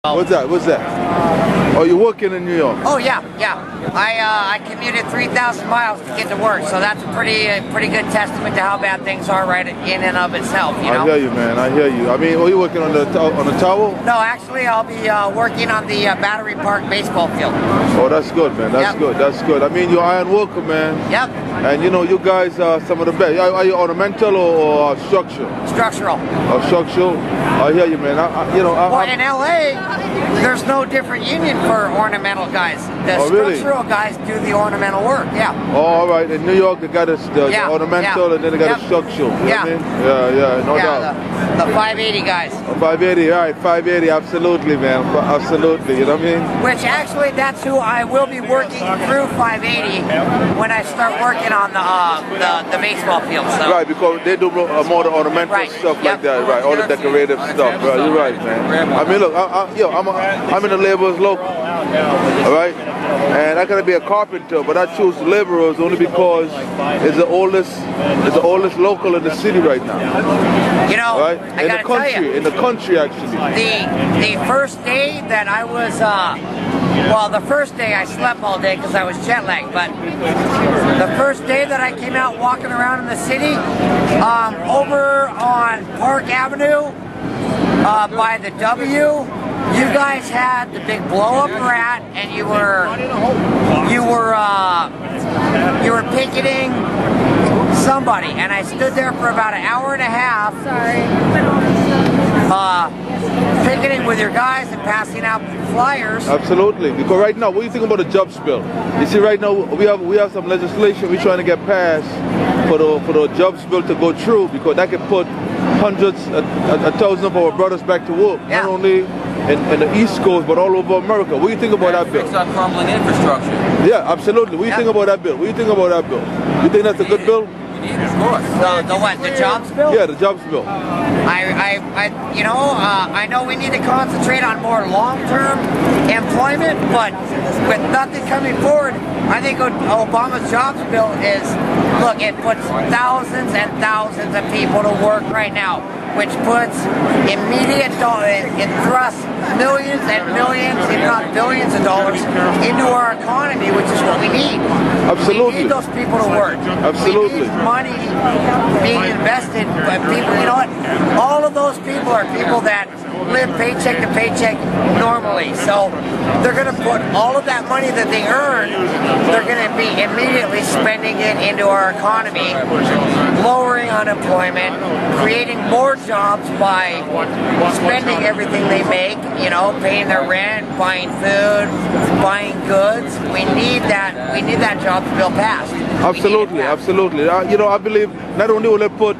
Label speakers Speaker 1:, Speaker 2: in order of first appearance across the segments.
Speaker 1: What's that? What's that? Oh, you're working in New York?
Speaker 2: Oh yeah, yeah. I commuted 3,000 miles to get to work, so that's a pretty good testament to how bad things are right in and of itself. You know?
Speaker 1: I hear you, man. I hear you. I mean, are you working on the tower?
Speaker 2: No, actually, I'll be working on the Battery Park baseball field.
Speaker 1: Oh, that's good, man. That's good. That's good. I mean, you're iron worker, man.
Speaker 2: Yep.
Speaker 1: And you know, you guys are some of the best. Are you ornamental or structural?
Speaker 2: Structural.
Speaker 1: Structural. I hear you, man.
Speaker 2: Well, in LA, there's no different union for ornamental guys. The structural guys do the ornamental work. Yeah.
Speaker 1: Oh, all right. In New York, they got the ornamental, and then they got the structural. You know what I mean? Yeah, no doubt.
Speaker 2: The 580 guys.
Speaker 1: 580, all right. 580, absolutely, man. Absolutely. You know what I mean?
Speaker 2: Which actually, that's who I will be working through 580 when I start working on the baseball field. So.
Speaker 1: Right, because they do more the ornamental stuff like that, right? All the decorative stuff. Right, you're right, man. I mean, look, I'm in the laborers local, all right? And I gotta be a carpenter, but I choose laborers only because it's the oldest local in the city right now.
Speaker 2: You know,
Speaker 1: right?
Speaker 2: I gotta tell you,
Speaker 1: in the country actually.
Speaker 2: The first day that I was, well, the first day I slept all day because I was jet lagged, but the first day that I came out walking around in the city, over on Park Avenue, by the W, you guys had the big blow-up rat, and you were picketing somebody, and I stood there for about an hour and a half. Picketing with your guys and passing out flyers.
Speaker 1: Absolutely, because right now, what do you think about the jobs bill? You see, right now we have some legislation we're trying to get passed for the jobs bill to go through, because that could put hundreds, a thousand of our brothers back to work, not only in the East Coast but all over America. What do you think about that bill?
Speaker 3: Fix our crumbling infrastructure.
Speaker 1: Yeah, absolutely. What do you think about that bill? What do you think about that bill? You think that's a good bill?
Speaker 3: Of course.
Speaker 2: The what? The jobs bill?
Speaker 1: Yeah, the jobs bill.
Speaker 2: I know we need to concentrate on more long-term employment, but with nothing coming forward, I think Obama's jobs bill is, look, it puts thousands and thousands of people to work right now, which puts immediate dollars, it thrusts millions and millions, if not billions of dollars into our economy, which is what we need.
Speaker 1: Absolutely.
Speaker 2: We need those people to work.
Speaker 1: Absolutely.
Speaker 2: We need money being invested by people. You know what? All of those people are people that live paycheck to paycheck normally. So they're going to put all of that money that they earn, they're going to be immediately spending it into our economy, lowering unemployment, creating more jobs by spending everything they make, you know, paying their rent, buying food, buying goods. We need that jobs bill passed.
Speaker 1: Absolutely, absolutely. You know, I believe not only will it put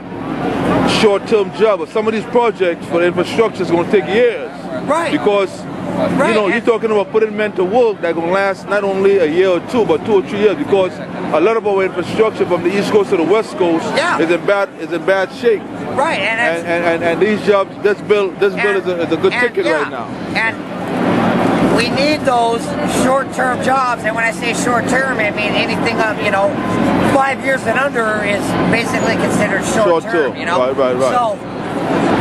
Speaker 1: short-term job, but some of these projects for the infrastructure is going to take years.
Speaker 2: Right.
Speaker 1: Because you know, you're talking about putting men to work that going to last not only a year or two, but 2 or 3 years, because a lot of our infrastructure from the East Coast to the West Coast is in bad shape.
Speaker 2: Right,
Speaker 1: and these jobs, this bill is a good ticket right now.
Speaker 2: And we need those short-term jobs, and when I say short-term, I mean anything up, 5 years and under is basically considered short-term. You know,
Speaker 1: right.
Speaker 2: So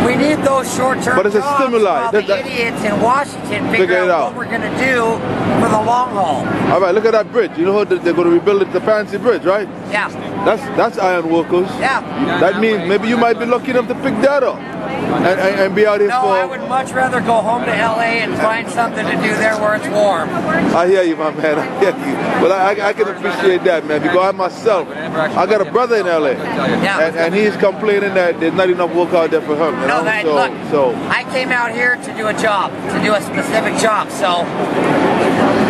Speaker 2: we need those short-term
Speaker 1: but it's
Speaker 2: jobs
Speaker 1: a stimuli.
Speaker 2: while the idiots in Washington figure out what we're going to do for the long haul.
Speaker 1: All right, look at that bridge. You know how they're going to rebuild the fancy bridge, right?
Speaker 2: Yeah.
Speaker 1: That's iron workers.
Speaker 2: Yeah.
Speaker 1: That means maybe you might be lucky enough to pick that up and be out here for...
Speaker 2: No, I would much rather go home to LA and find something to do there where it's warm.
Speaker 1: I hear you, my man. I hear you. Well, I can appreciate that, man, because I myself, I got a brother in LA, and he's complaining that there's not enough work out there for him. You know?
Speaker 2: Look, I came out here to do a job, to do a specific job, so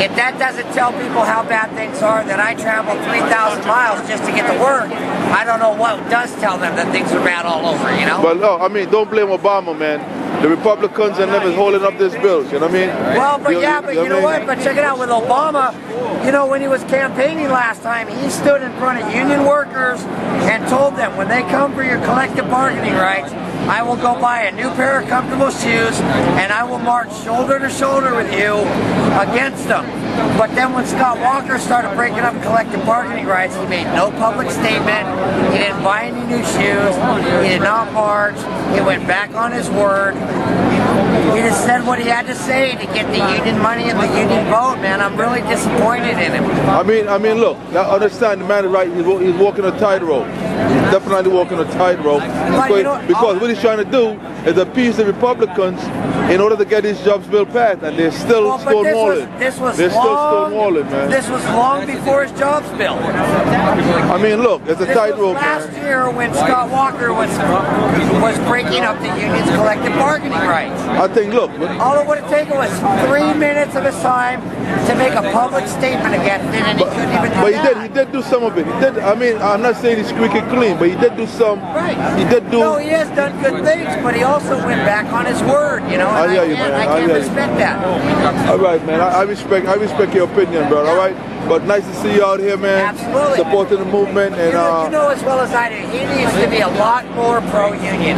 Speaker 2: if that doesn't tell people how bad things are, that I traveled 3,000 miles just to get to work, I don't know what does tell them that things are bad all over, you know?
Speaker 1: But no, I mean, don't blame Obama, man. The Republicans and them is holding up this bill, you know what I mean?
Speaker 2: Well, but you know what? But check it out, with Obama, when he was campaigning last time, he stood in front of union workers and told them, when they come for your collective bargaining rights, I will go buy a new pair of comfortable shoes and I will march shoulder to shoulder with you against them. But then when Scott Walker started breaking up collective bargaining rights, he made no public statement, he didn't buy any new shoes, he did not march, he went back on his word. He just said what he had to say to get the union money and the union vote, man. I'm really disappointed in him.
Speaker 1: I mean, look, I understand the man is right. He's walking a tightrope. He's definitely walking a tightrope because what he's trying to do is appease the Republicans in order to get these jobs bill passed, and they're still stonewalling.
Speaker 2: They're still stonewalling, man. This was long before his jobs bill.
Speaker 1: I mean, look, it's a tightrope.
Speaker 2: Last year when Scott Walker was breaking up the union's collective bargaining rights.
Speaker 1: I think, look,
Speaker 2: all it would have taken was 3 minutes of his time to make a public statement against it, and he couldn't even do that.
Speaker 1: But he did do some of it. He did. I mean, I'm not saying he's squeaky clean, but he did do some.
Speaker 2: Right.
Speaker 1: He did do.
Speaker 2: No, he has done good things, but he also went back on his word. You know, and
Speaker 1: I hear you, man.
Speaker 2: I can't respect that.
Speaker 1: All right, man. I respect your opinion, bro. All right. But nice to see you out here, man.
Speaker 2: Absolutely.
Speaker 1: Supporting the movement. And
Speaker 2: you know as well as I do, he needs to be a lot more pro-union.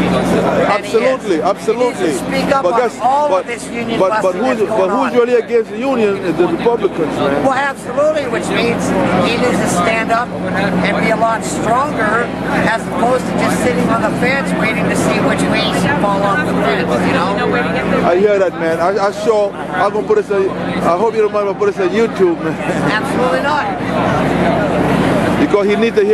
Speaker 1: Absolutely, absolutely.
Speaker 2: He needs to speak up on all of this union busting that's going on.
Speaker 1: Who's really against the union is the Republicans, man.
Speaker 2: Well, absolutely, which means he needs to stand up and be a lot stronger as opposed to just sitting on the fence waiting to see which way he should fall off the fence, you know?
Speaker 1: I hear that, man. I'm going to put this I hope you don't mind if I put this on YouTube, man.
Speaker 2: Absolutely not.
Speaker 1: Because he needs to hear